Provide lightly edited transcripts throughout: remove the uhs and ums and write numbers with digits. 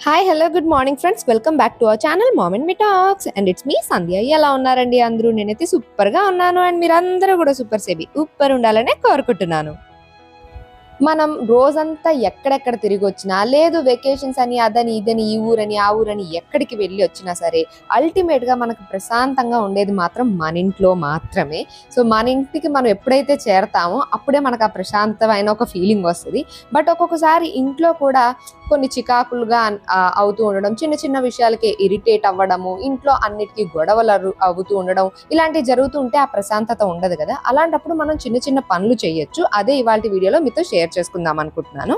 Hi hello good morning friends, welcome back to our channel mom and me talks and it's me Sandhya. ఎలా ఉన్నారండి అందరూ? నేనైతే super గా ఉన్నాను అండ్ మీరందరూ కూడా సూపర్ సూపర్ ఉండాలనే కోరుకుంటున్నాను. మనం రోజంతా ఎక్కడెక్కడ తిరిగి వచ్చినా, లేదు వెకేషన్స్ అని అదని ఇదని ఈ ఊరని ఆ ఊరని ఎక్కడికి వెళ్ళి వచ్చినా సరే అల్టిమేట్ గా మనకు ప్రశాంతంగా ఉండేది మాత్రం మన ఇంట్లో మాత్రమే. సో మన ఇంటికి మనం ఎప్పుడైతే చేరతామో అప్పుడే మనకు ఆ ప్రశాంతమైన ఒక ఫీలింగ్ వస్తుంది. బట్ ఒక్కొక్కసారి ఇంట్లో కూడా కొన్ని చికాకులుగా అవుతూ ఉండడం, చిన్న చిన్న విషయాలకి ఇరిటేట్ అవ్వడము, ఇంట్లో అన్నిటికీ గొడవలు అవుతూ ఉండడం, ఇలాంటివి జరుగుతూ ఉంటే ఆ ప్రశాంతత ఉండదు కదా. అలాంటప్పుడు మనం చిన్న చిన్న పనులు చేయొచ్చు. అదే ఇవాళ వీడియోలో మీతో షేర్ చేసుకుందాం అనుకుంటున్నాను.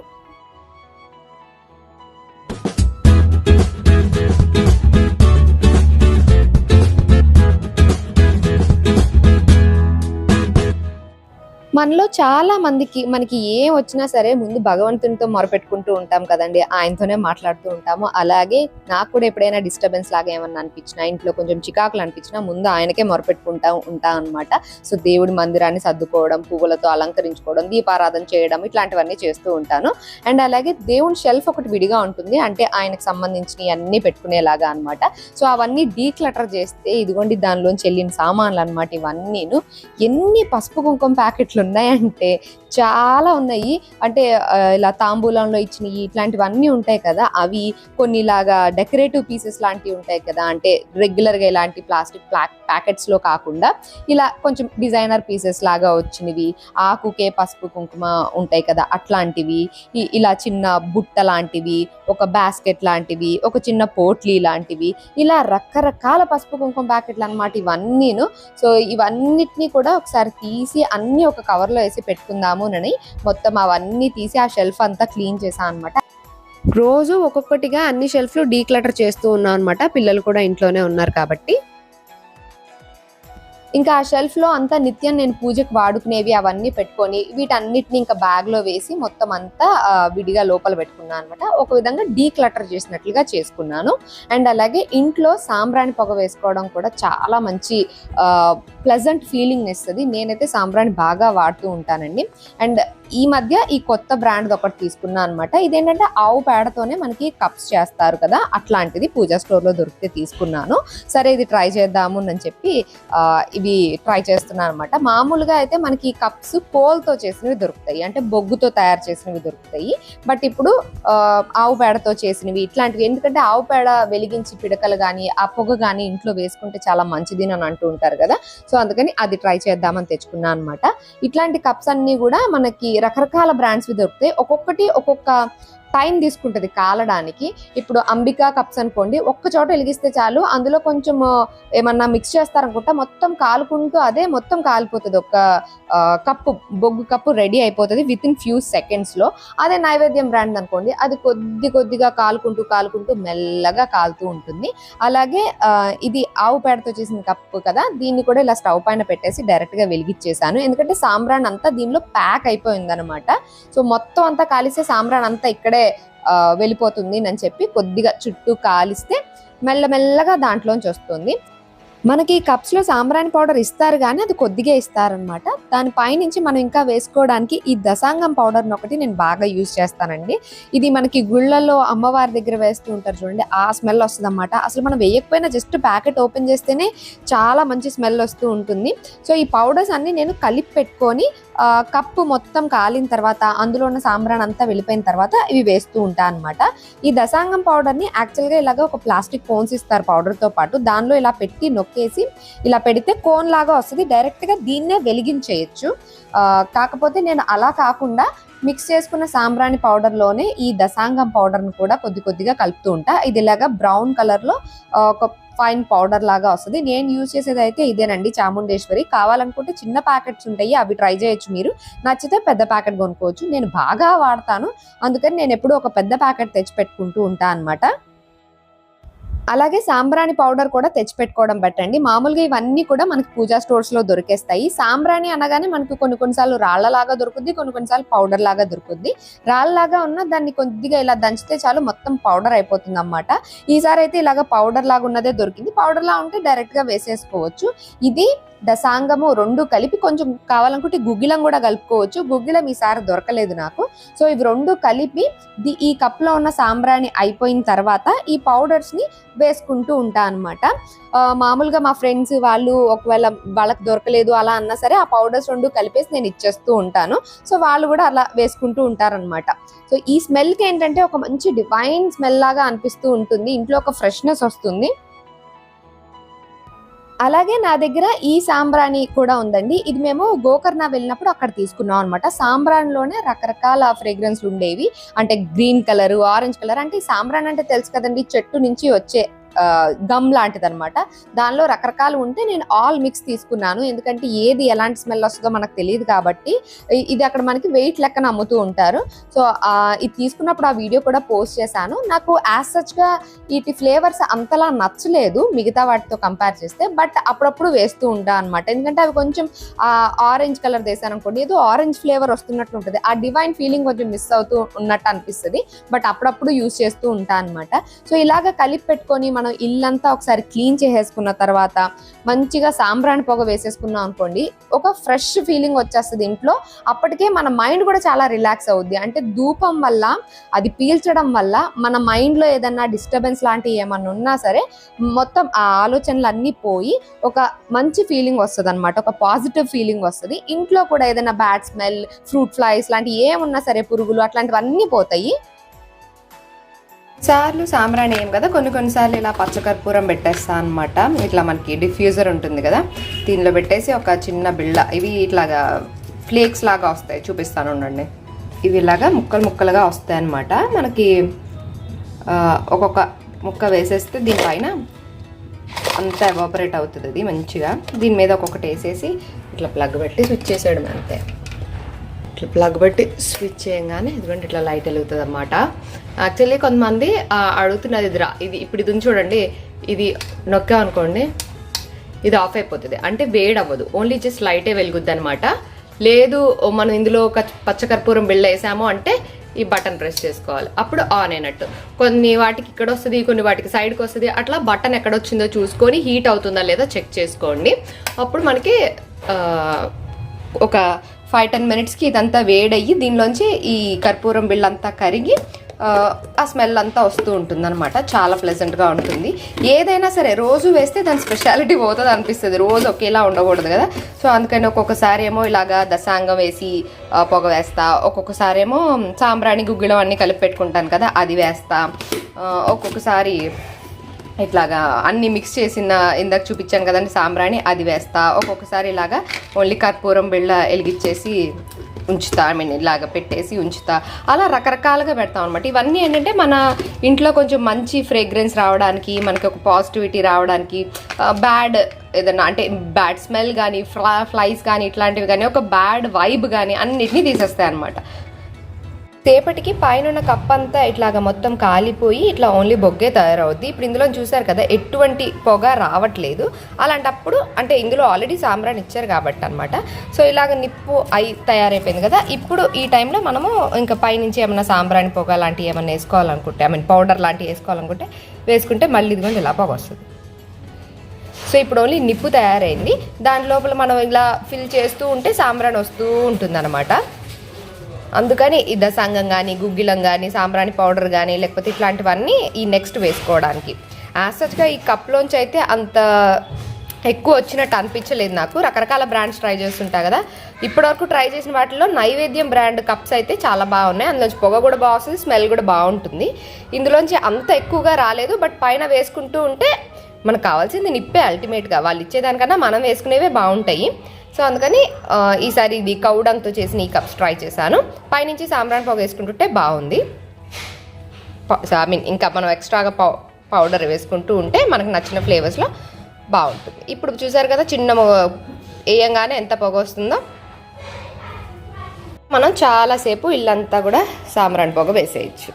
మనలో చాలా మందికి మనకి ఏం వచ్చినా సరే ముందు భగవంతునితో మొరపెట్టుకుంటూ ఉంటాం కదండి, ఆయనతోనే మాట్లాడుతూ ఉంటాము. అలాగే నాకు కూడా ఎప్పుడైనా డిస్టర్బెన్స్ లాగా ఏమన్నా అనిపించినా, ఇంట్లో కొంచెం చికాకులు అనిపించినా ముందు ఆయనకే మొరపెట్టుకుంటా అనమాట. సో దేవుడి మందిరాన్ని సర్దుకోవడం, పువ్వులతో అలంకరించుకోవడం, దీపారాధన చేయడం, ఇట్లాంటివన్నీ చేస్తూ ఉంటాను. అండ్ అలాగే దేవుని షెల్ఫ్ ఒకటి విడిగా ఉంటుంది, అంటే ఆయనకు సంబంధించినవి అన్ని పెట్టుకునేలాగా అనమాట. సో అవన్నీ డీక్లటర్ చేస్తే ఇదిగోండి దానిలోంచి వెళ్ళిన సామాన్లు అనమాట ఇవన్నీను. ఎన్ని పసుపు కుంకుమ ప్యాకెట్లు ఉన్నాయంటే చాలా ఉన్నాయి. అంటే ఇలా తాంబూలంలో ఇచ్చినవి ఇట్లాంటివన్నీ ఉంటాయి కదా, అవి కొన్ని ఇలాగా డెకరేటివ్ పీసెస్ లాంటివి ఉంటాయి కదా, అంటే రెగ్యులర్గా ఇలాంటి ప్లాస్టిక్ ప్యాకెట్స్ లో కాకుండా ఇలా కొంచెం డిజైనర్ పీసెస్ లాగా వచ్చినవి, ఆకుకే పసుపు కుంకుమ ఉంటాయి కదా అట్లాంటివి, ఇలా చిన్న బుట్ట లాంటివి, ఒక బాస్కెట్ లాంటివి, ఒక చిన్న పోట్లీ లాంటివి, ఇలా రకరకాల పసుపు కుంకుమ ప్యాకెట్లు అనమాట ఇవన్నీను. సో ఇవన్నిటిని కూడా ఒకసారి తీసి అన్ని ఒక కవర్లో వేసి పెట్టుకుందాము అని మొత్తం అవన్నీ తీసి ఆ షెల్ఫ్ అంతా క్లీన్ చేశాను అనమాట. రోజు ఒక్కొక్కటిగా అన్ని షెల్ఫ్లు డీక్లటర్ చేస్తూ ఉన్నాం అనమాట. పిల్లలు కూడా ఇంట్లోనే ఉన్నారు కాబట్టి. ఇంకా ఆ షెల్ఫ్ లో అంతా నిత్యం నేను పూజకు వాడుకునేవి అవన్నీ పెట్టుకొని వీటన్నిటిని ఇంకా బ్యాగ్ లో వేసి మొత్తం అంతా విడిగా లోపల పెట్టుకున్నాను అనమాట. ఒక విధంగా డీక్లటర్ చేసినట్లుగా చేసుకున్నాను. అండ్ అలాగే ఇంట్లో సాంబ్రాణి పొగ వేసుకోవడం కూడా చాలా మంచి ప్లెజెంట్ ఫీలింగ్ ఇస్తుంది. నేనైతే సాంబ్రాణి బాగా వాడుతూ ఉంటానండి. అండ్ ఈ మధ్య ఈ కొత్త బ్రాండ్ ఒకటి తీసుకున్నా అనమాట. ఇదేంటంటే ఆవు పేడతోనే మనకి కప్స్ చేస్తారు కదా, అట్లాంటిది పూజా స్టోర్ లో దొరికితే తీసుకున్నాను. సరే ఇది ట్రై చేద్దాము అని చెప్పి ఇవి ట్రై చేస్తున్నాను అనమాట. మామూలుగా అయితే మనకి ఈ కప్స్ కోల్తో చేసినవి దొరుకుతాయి, అంటే బొగ్గుతో తయారు చేసినవి దొరుకుతాయి. బట్ ఇప్పుడు ఆవు పేడతో చేసినవి ఇట్లాంటివి, ఎందుకంటే ఆవు పేడ వెలిగించి పిడకలు కానీ ఆ పొగ కానీ ఇంట్లో వేసుకుంటే చాలా మంచిది అని అంటూ ఉంటారు కదా. సో అందుకని అది ట్రై చేద్దామని తెచ్చుకున్నాను అనమాట. ఇట్లాంటి కప్స్ అన్ని కూడా మనకి రకరకాల బ్రాండ్స్ దొరుకుతాయి. ఒక్కొక్కటి ఒక్కొక్క టైం తీసుకుంటుంది కాలడానికి. ఇప్పుడు అంబికా కప్స్ అనుకోండి, ఒక్క చోట వెలిగిస్తే చాలు, అందులో కొంచెం ఏమన్నా మిక్స్ చేస్తారనుకుంటా మొత్తం కాలుకుంటూ అదే మొత్తం కాలిపోతుంది. ఒక కప్పు బొగ్గు కప్పు రెడీ అయిపోతుంది విత్ ఇన్ ఫ్యూ సెకండ్స్ లో. అదే నైవేద్యం బ్రాండ్ అనుకోండి, అది కొద్దిగా కాలుకుంటూ మెల్లగా కాలుతూ ఉంటుంది. అలాగే ఇది ఆవు పేడతో చేసిన కప్పు కదా, దీన్ని కూడా ఇలా స్టవ్ పైన పెట్టేసి డైరెక్ట్ గా వెలిగించేసాను. ఎందుకంటే సాంబ్రాన్ అంతా దీనిలో ప్యాక్ అయిపోయింది అనమాట. సో మొత్తం అంతా కాలిస్తే సాంబ్రాన్ అంతా ఇక్కడే వెళ్ళిపోతుంది అని చెప్పి కొద్దిగా చుట్టూ కాలిస్తే మెల్లమెల్లగా దాంట్లోంచి వస్తుంది. మనకి కప్స్ లో సాంబ్రాణి పౌడర్ ఇస్తారు కానీ అది కొద్దిగా ఇస్తారనమాట. దాని పైనుంచి మనం ఇంకా వేసుకోవడానికి ఈ దశాంగం పౌడర్ ఒకటి నేను బాగా యూజ్ చేస్తానండి. ఇది మనకి గుళ్ళల్లో అమ్మవారి దగ్గర వేస్తూ ఉంటారు చూడండి, ఆ స్మెల్ వస్తుంది అనమాట. అసలు మనం వేయకపోయినా జస్ట్ ప్యాకెట్ ఓపెన్ చేస్తేనే చాలా మంచి స్మెల్ వస్తూ ఉంటుంది. సో ఈ పౌడర్స్ అన్ని నేను కలిపి పెట్టుకొని కప్పు మొత్తం కాలిన తర్వాత అందులో ఉన్న సాంబ్రాన్ అంతా వెళ్ళిపోయిన తర్వాత ఇవి వేస్తూ ఉంటాను అనమాట. ఈ దశాంగం పౌడర్ ని యాక్చువల్ గా ఇలాగా ఒక ప్లాస్టిక్ కోన్స్ ఇస్తారు పౌడర్ తో పాటు, దానిలో ఇలా పెట్టి నొక్కేసి ఇలా పెడితే కోన్ లాగా వస్తుంది. డైరెక్ట్ గా దీన్నే వెలిగించేయచ్చు. కాకపోతే నేను అలా కాకుండా మిక్స్ చేసుకున్న సాంబ్రాణి పౌడర్ లోనే ఈ దశాంగం పౌడర్ ను కూడా కొద్దిగా కలుపుతూ ఉంటా. ఇది ఇలాగా బ్రౌన్ కలర్ లో ఒక ఫైన్ పౌడర్ లాగా వస్తుంది. నేను యూజ్ చేసేది అయితే ఇదేనండి, చాముండేశ్వరి. కావాలనుకుంటే చిన్న ప్యాకెట్స్ ఉంటాయి, అవి ట్రై చేయొచ్చు మీరు. నచ్చితే పెద్ద ప్యాకెట్ కొనుక్కోవచ్చు. నేను బాగా వాడతాను, అందుకని నేను ఎప్పుడు ఒక పెద్ద ప్యాకెట్ తెచ్చి పెట్టుకుంటూ ఉంటా అనమాట. అలాగే సాంబ్రాణి పౌడర్ కూడా తెచ్చి పెట్టుకోవడం బెటండి. మామూలుగా ఇవన్నీ కూడా మనకి పూజా స్టోర్స్ లో దొరికేస్తాయి. సాంబ్రాణి అనగానే మనకి కొన్నిసార్లు రాళ్లలాగా దొరుకుద్ది, కొన్నిసార్లు పౌడర్ లాగా దొరుకుద్ది. రాళ్ళలాగా ఉన్న దాన్ని కొద్దిగా ఇలా దంచితే చాలు మొత్తం పౌడర్ అయిపోతుంది అన్నమాట. ఈసారి అయితే ఇలాగ పౌడర్ లాగా ఉన్నదే దొరికింది. పౌడర్ లా ఉంటే డైరెక్ట్ గా వేసేసుకోవచ్చు. ఇది దసాంగము 2 కలిపి కొంచెం కావాలనుకుంటే గుగ్గిలం కూడా కలుపుకోవచ్చు. గుగ్గిలం ఈసారి దొరకలేదు నాకు. సో ఇవి 2 కలిపి ఈ కప్లో ఉన్న సాంబ్రాణి అయిపోయిన తర్వాత ఈ పౌడర్స్ని వేసుకుంటూ ఉంటా అనమాట. మామూలుగా మా ఫ్రెండ్స్ వాళ్ళు ఒకవేళ వాళ్ళకి దొరకలేదు అలా అన్నా సరే ఆ పౌడర్స్ 2 కలిపేసి నేను ఇచ్చేస్తూ ఉంటాను. సో వాళ్ళు కూడా అలా వేసుకుంటూ ఉంటారనమాట. సో ఈ స్మెల్కి ఏంటంటే ఒక మంచి డివైన్ స్మెల్ లాగా అనిపిస్తూ ఉంటుంది, ఇంట్లో ఒక ఫ్రెష్నెస్ వస్తుంది. అలాగే నా దగ్గర ఈ సాంబ్రాణి కూడా ఉందండి. ఇది మేము గోకర్ణ వెళ్ళినప్పుడు అక్కడ తీసుకున్నాం అనమాట. సాంబ్రాన్లోనే రకరకాల ఫ్రేగ్రెన్స్లు ఉండేవి, అంటే గ్రీన్ కలర్, ఆరెంజ్ కలర్. అంటే ఈ సాంబ్రాన్ అంటే తెలుసు కదండి, చెట్టు నుంచి వచ్చే గమ్ లాంటిది అనమాట. దానిలో రకరకాలు ఉంటే నేను ఆల్ మిక్స్ తీసుకున్నాను, ఎందుకంటే ఏది ఎలాంటి స్మెల్ వస్తుందో మనకు తెలియదు కాబట్టి. ఇది అక్కడ మనకి వెయిట్ లెక్కన అమ్ముతూ ఉంటారు. సో ఇది తీసుకున్నప్పుడు ఆ వీడియో కూడా పోస్ట్ చేశాను. నాకు యాజ్ సచ్గా వీటి ఫ్లేవర్స్ అంతలా నచ్చలేదు మిగతా వాటితో కంపేర్ చేస్తే, బట్ అప్పుడప్పుడు వేస్తూ ఉంటాను అనమాట. ఎందుకంటే అవి కొంచెం ఆరెంజ్ కలర్ వేసాను అనుకోండి, ఏదో ఆరెంజ్ ఫ్లేవర్ వస్తున్నట్టు ఉంటుంది, ఆ డివైన్ ఫీలింగ్ కొంచెం మిస్ అవుతూ ఉన్నట్టు అనిపిస్తుంది. బట్ అప్పుడప్పుడు యూజ్ చేస్తూ ఉంటాను అనమాట. సో ఇలాగ కలిపి పెట్టుకొని మనం ఇల్లంతా ఒకసారి క్లీన్ చేసేసుకున్న తర్వాత మంచిగా సాంబ్రాణి పొగ వేసేసుకున్నాం అనుకోండి, ఒక ఫ్రెష్ ఫీలింగ్ వచ్చేస్తుంది ఇంట్లో. అప్పటికే మన మైండ్ కూడా చాలా రిలాక్స్ అవుద్ది. అంటే ధూపం వల్ల, అది పీల్చడం వల్ల మన మైండ్లో ఏదన్నా డిస్టర్బెన్స్ లాంటివి ఏమన్నా ఉన్నా సరే మొత్తం ఆ ఆలోచనలు అన్నీ పోయి ఒక మంచి ఫీలింగ్ వస్తుంది అనమాట, ఒక పాజిటివ్ ఫీలింగ్ వస్తుంది. ఇంట్లో కూడా ఏదైనా బ్యాడ్ స్మెల్, ఫ్రూట్ ఫ్లైస్ లాంటివి ఏమున్నా సరే, పురుగులు అట్లాంటివన్నీ పోతాయి. సార్లు సాంబ్రాణి ఏం కదా, కొన్నిసార్లు ఇలా పచ్చకర్పూరం పెట్టేస్తా అనమాట. ఇట్లా మనకి డిఫ్యూజర్ ఉంటుంది కదా, దీనిలో పెట్టేసి ఒక చిన్న బిళ్ళ, ఇవి ఇట్లాగా ఫ్లేక్స్ లాగా వస్తాయి, చూపిస్తాను ఉండండి. ఇవి ఇలాగా ముక్కలు ముక్కలుగా వస్తాయి అన్నమాట. మనకి ఒక్కొక్క ముక్క వేసేస్తే దీనిపైన అంతా ఎవాపరేట్ అవుతుంది అది మంచిగా. దీని మీద ఒక్కొక్కటి వేసేసి ఇట్లా ప్లగ్ పెట్టి స్విచ్ చేసేయడం అంతే. ఇట్లా ప్లగ్ పెట్టి స్విచ్ చేయగానే ఇదిగోండి ఇట్లా లైట్ వెలుగుతుంది అన్నమాట. యాక్చువల్లీ కొంతమంది అడుగుతున్నది ఇది ఇప్పుడు ఇది చూడండి, ఇది నొక్కా అనుకోండి ఇది ఆఫ్ అయిపోతుంది, అంటే వేడి అవ్వదు, ఓన్లీ జస్ట్ లైటే వెలుగుద్ది అనమాట. లేదు మనం ఇందులో ఒక పచ్చకర్పూరం బిళ్ళ వేసాము అంటే ఈ బటన్ ప్రెస్ చేసుకోవాలి, అప్పుడు ఆన్ అయినట్టు. కొన్ని వాటికి ఇక్కడ వస్తుంది, కొన్ని వాటికి సైడ్కి వస్తుంది. అట్లా బటన్ ఎక్కడొచ్చిందో చూసుకొని హీట్ అవుతుందా లేదా చెక్ చేసుకోండి. అప్పుడు మనకి ఒక 5-10 మినిట్స్కి ఇదంతా వేడయ్యి దీనిలోంచి ఈ కర్పూరం బిళ్ళంతా కరిగి ఆ స్మెల్ అంతా వస్తూ ఉంటుంది అనమాట. చాలా ప్లెజెంట్గా ఉంటుంది. ఏదైనా సరే రోజు వేస్తే దాని స్పెషాలిటీ పోతుంది అనిపిస్తుంది, రోజు ఒకేలా ఉండకూడదు కదా. సో అందుకని ఒక్కొక్కసారి ఏమో ఇలాగా దసాంగం వేసి పొగ వేస్తా, ఒక్కొక్కసారి ఏమో సాంబ్రాణి గుగ్గిలం అన్నీ కలిపి పెట్టుకుంటాను కదా అది వేస్తా, ఒక్కొక్కసారి ఇట్లాగా అన్ని మిక్స్ చేసిన ఇందాక చూపించాను కదండి సాంబ్రాణి అది వేస్తా, ఒక్కొక్కసారి ఇలాగా ఓన్లీ కర్పూరం బిళ్ళ వెలిగించేసి ఉంచుతా, ఇలాగ పెట్టేసి ఉంచుతా. అలా రకరకాలుగా పెడతాం అనమాట. ఇవన్నీ ఏంటంటే మన ఇంట్లో కొంచెం మంచి ఫ్రేగ్రెన్స్ రావడానికి, మనకి ఒక పాజిటివిటీ రావడానికి, బ్యాడ్ ఏదన్నా అంటే బ్యాడ్ స్మెల్ కానీ, ఫ్లైస్ కానీ ఇట్లాంటివి కానీ, ఒక బ్యాడ్ వైబ్ కానీ అన్నిటినీ తీసేస్తాయి అనమాట. సేపటికి పైన ఉన్న కప్ అంతా ఇట్లాగా మొత్తం కాలిపోయి ఇట్లా ఓన్లీ బొగ్గే తయారవుద్ది. ఇప్పుడు ఇందులో చూసారు కదా ఎటువంటి పొగ రావట్లేదు. అలాంటప్పుడు అంటే ఇందులో ఆల్రెడీ సాంబ్రాన్ ఇచ్చారు కాబట్టి అనమాట. సో ఇలాగ నిప్పు తయారైపోయింది కదా. ఇప్పుడు ఈ టైంలో మనము ఇంకా పైనుంచి ఏమన్నా సాంబ్రాణి పొగ లాంటివి ఏమన్నా వేసుకోవాలనుకుంటే, పౌడర్ లాంటివి వేసుకోవాలనుకుంటే వేసుకుంటే మళ్ళీ ఇదిగోండి ఇలా పొగ వస్తుంది. సో ఇప్పుడు ఓన్లీ నిప్పు తయారైంది, దాని లోపల మనం ఇలా ఫిల్ చేస్తూ ఉంటే సాంబ్రాన్ వస్తూ ఉంటుంది అనమాట. అందుకని ఈ దసాంగం కానీ, గుగ్గిలం కానీ, సాంబ్రాణి పౌడర్ కానీ, లేకపోతే ఇట్లాంటివన్నీ ఈ నెక్స్ట్ వేసుకోవడానికి. యాజ్ సచ్గా ఈ కప్లోంచి అయితే అంత ఎక్కువ వచ్చినట్టు అనిపించలేదు నాకు. రకరకాల బ్రాండ్స్ ట్రై చేస్తుంటా కదా, ఇప్పటివరకు ట్రై చేసిన వాటిలో నైవేద్యం బ్రాండ్ కప్స్ అయితే చాలా బాగున్నాయి. అందులోంచి పొగ కూడా బాగుంటుంది, స్మెల్ కూడా బాగుంటుంది. ఇందులోంచి అంత ఎక్కువగా రాలేదు, బట్ పైన వేసుకుంటూ ఉంటే మనకు కావాల్సింది నిప్పే అల్టిమేట్గా. వాళ్ళు ఇచ్చేదానికన్నా మనం వేసుకునేవే బాగుంటాయి. సో అందుకని ఈసారి ఇది కౌడంతో చేసిన ఈ కప్స్ ట్రై చేశాను. పైనుంచి సాంబ్రాన్ పొగ వేసుకుంటుంటే బాగుంది. ఇంకా మనం ఎక్స్ట్రాగా పౌడర్ వేసుకుంటూ ఉంటే మనకు నచ్చిన ఫ్లేవర్స్లో బాగుంటుంది. ఇప్పుడు చూసారు కదా చిన్న వేయంగానే ఎంత పొగ వస్తుందో. మనం చాలాసేపు ఇల్లంతా కూడా సాంబ్రాన్ పొగ వేసేయచ్చు.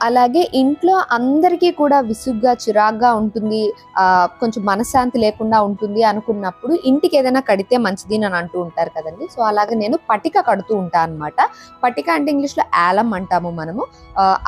అలాగే ఇంట్లో అందరికీ కూడా విసుగ్గా చిరాగ్గా ఉంటుంది, కొంచెం మనశ్శాంతి లేకుండా ఉంటుంది అనుకున్నప్పుడు ఇంటికి ఏదైనా కడితే మంచిది అని అంటూ ఉంటారు కదండి. సో అలాగే నేను పటిక కడుతూ ఉంటాను అనమాట. పటిక అంటే ఇంగ్లీష్లో ఆలం అంటాము మనము.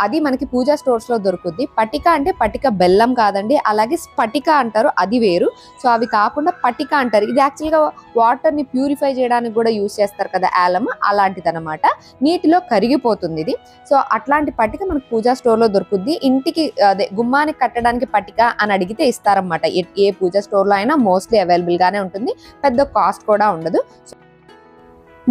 అది మనకి పూజా స్టోర్స్లో దొరుకుద్ది. పటిక అంటే పటిక బెల్లం కాదండి, అలాగే స్ఫటిక అంటారు, అది వేరు. సో అవి కాకుండా పటిక అంటారు. ఇది యాక్చువల్గా వాటర్ని ప్యూరిఫై చేయడానికి కూడా యూజ్ చేస్తారు కదా ఆలం, అలాంటిది అనమాట. నీటిలో కరిగిపోతుంది ఇది. సో అట్లాంటి పటిక మనకు పూజా స్టోర్లో దొరుకుద్ది. ఇంటికి అదే గుమ్మానికి కట్టడానికి పటిక అని అడిగితే ఇస్తారన్నమాట. ఏ పూజా స్టోర్లో అయినా మోస్ట్లీ అవైలబుల్ గానే ఉంటుంది, పెద్ద కాస్ట్ కూడా ఉండదు.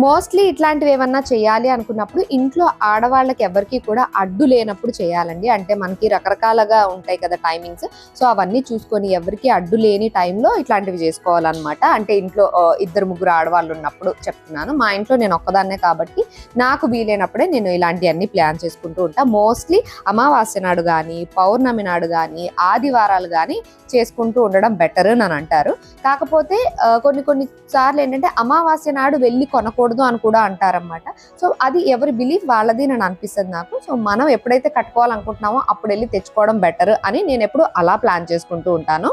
మోస్ట్లీ ఇట్లాంటివి ఏమన్నా చేయాలి అనుకున్నప్పుడు ఇంట్లో ఆడవాళ్ళకి ఎవరికి కూడా అడ్డు లేనప్పుడు చేయాలండి. అంటే మనకి రకరకాలుగా ఉంటాయి కదా టైమింగ్స్. సో అవన్నీ చూసుకొని ఎవరికి అడ్డు లేని టైంలో ఇట్లాంటివి చేసుకోవాలన్నమాట. అంటే ఇంట్లో 2-3 ఆడవాళ్ళు ఉన్నప్పుడు చెప్తున్నాను. మా ఇంట్లో నేను ఒక్కదాన్నే కాబట్టి నాకు వీలైనప్పుడే నేను ఇలాంటివన్నీ ప్లాన్ చేసుకుంటూ ఉంటా. మోస్ట్లీ అమావాస్య నాడు కానీ, పౌర్ణమి నాడు కానీ, ఆదివారాలు కానీ చేసుకుంటూ ఉండడం బెటర్ అని అంటారు. కాకపోతే కొన్ని సార్లు ఏంటంటే అమావాస్య నాడు వెళ్ళి కొనకూడదు అని కూడా అంటారన్నమాట. సో అది ఎవరి బిలీఫ్ వాళ్ళది అని అనిపిస్తుంది నాకు. సో మనం ఎప్పుడైతే కట్టుకోవాలనుకుంటున్నామో అప్పుడు వెళ్ళి తెచ్చుకోవడం బెటర్ అని నేను ఎప్పుడు అలా ప్లాన్ చేసుకుంటూ ఉంటాను.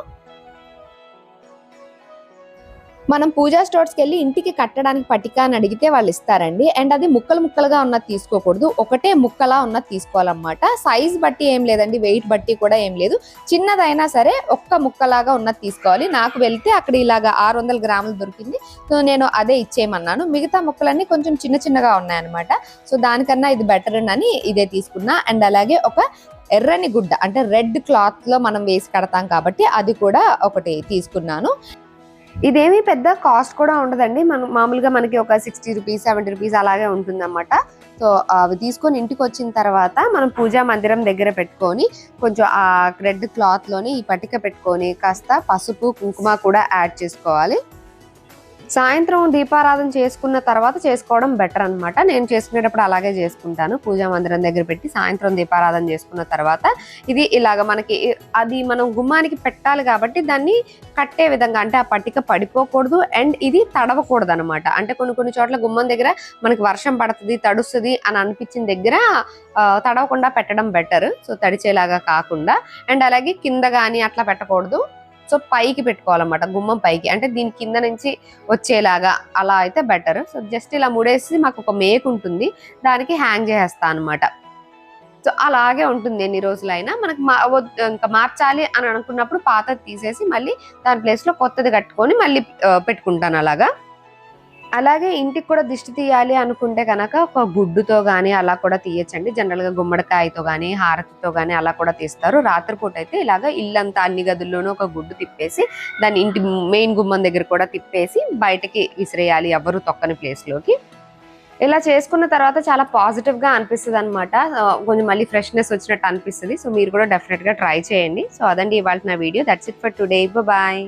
మనం పూజా స్టోర్స్కి వెళ్ళి ఇంటికి కట్టడానికి పటిక అని అడిగితే వాళ్ళు ఇస్తారండి. అండ్ అది ముక్కలుగా ఉన్నది తీసుకోకూడదు, ఒకటే ముక్కలా ఉన్నది తీసుకోవాలన్నమాట. సైజ్ బట్టి ఏం లేదండి, వెయిట్ బట్టి కూడా ఏం లేదు. చిన్నదైనా సరే ఒక్క ముక్కలాగా ఉన్నది తీసుకోవాలి. నాకు వెళ్తే అక్కడ ఇలాగా 600 గ్రాములు దొరికింది. సో నేను అదే ఇచ్చేయమన్నాను. మిగతా ముక్కలన్నీ కొంచెం చిన్నగా ఉన్నాయన్నమాట. సో దానికన్నా ఇది బెటర్ అని ఇదే తీసుకున్నా. అండ్ అలాగే ఒక ఎర్రని గుడ్డ అంటే రెడ్ క్లాత్ లో మనం వేసి కడతాం కాబట్టి అది కూడా ఒకటి తీసుకున్నాను. ఇదేమీ పెద్ద కాస్ట్ కూడా ఉండదండి. మామూలుగా మనకి ఒక 60 రూపీస్ 70 రూపీస్ అలాగే ఉంటుందన్నమాట. సో అవి తీసుకొని ఇంటికి వచ్చిన తర్వాత మనం పూజా మందిరం దగ్గర పెట్టుకొని కొంచెం ఆ రెడ్ క్లాత్లోని ఈ పటిక పెట్టుకొని కాస్త పసుపు కుంకుమ కూడా యాడ్ చేసుకోవాలి. సాయంత్రం దీపారాధన చేసుకున్న తర్వాత చేసుకోవడం బెటర్ అనమాట. నేను చేసుకునేటప్పుడు అలాగే చేసుకుంటాను. పూజా మందిరం దగ్గర పెట్టి సాయంత్రం దీపారాధన చేసుకున్న తర్వాత ఇది ఇలాగ మనకి అది మనం గుమ్మానికి పెట్టాలి కాబట్టి దాన్ని కట్టే విధంగా, అంటే ఆ పట్టిక పడిపోకూడదు అండ్ ఇది తడవకూడదు అనమాట. అంటే కొన్ని చోట్ల గుమ్మం దగ్గర మనకి వర్షం పడుతుంది, తడుస్తుంది అని అనిపించిన దగ్గర తడవకుండా పెట్టడం బెటర్. సో తడిచేలాగా కాకుండా. అండ్ అలాగే కింద కానీ అట్లా పెట్టకూడదు. సో పైకి పెట్టుకోవాలన్నమాట, గుమ్మం పైకి, అంటే దీని కింద నుంచి వచ్చేలాగా అలా అయితే బెటర్. సో జస్ట్ ఇలా ముడేసి మాకు ఒక మేకు ఉంటుంది, దానికి హ్యాంగ్ చేసేస్తా అనమాట. సో అలాగే ఉంటుంది ఎన్ని రోజులైనా. మనకి ఇంకా మార్చాలి అని అనుకున్నప్పుడు పాతది తీసేసి మళ్ళీ దాని ప్లేస్లో కొత్తది కట్టుకొని మళ్ళీ పెట్టుకుంటాను అలాగా. అలాగే ఇంటికి కూడా దిష్టి తీయాలి అనుకుంటే కనుక ఒక గుడ్డుతో కానీ అలా కూడా తీయచ్చండి. జనరల్గా గుమ్మడికాయతో కానీ హారతితో కానీ అలా కూడా తీస్తారు. రాత్రిపూట అయితే ఇలాగ ఇల్లంతా అన్ని గదుల్లోనూ ఒక గుడ్డు తిప్పేసి దాన్ని ఇంటి మెయిన్ గుమ్మం దగ్గర కూడా తిప్పేసి బయటకి విసిరేయాలి, ఎవరు తొక్కని ప్లేస్లోకి. ఇలా చేసుకున్న తర్వాత చాలా పాజిటివ్గా అనిపిస్తుంది అనమాట. కొంచెం మళ్ళీ ఫ్రెష్నెస్ వచ్చినట్టు అనిపిస్తుంది. సో మీరు కూడా డెఫినెట్గా ట్రై చేయండి. సో అదండి ఇవాళ నా వీడియో. That's it for today. Bye.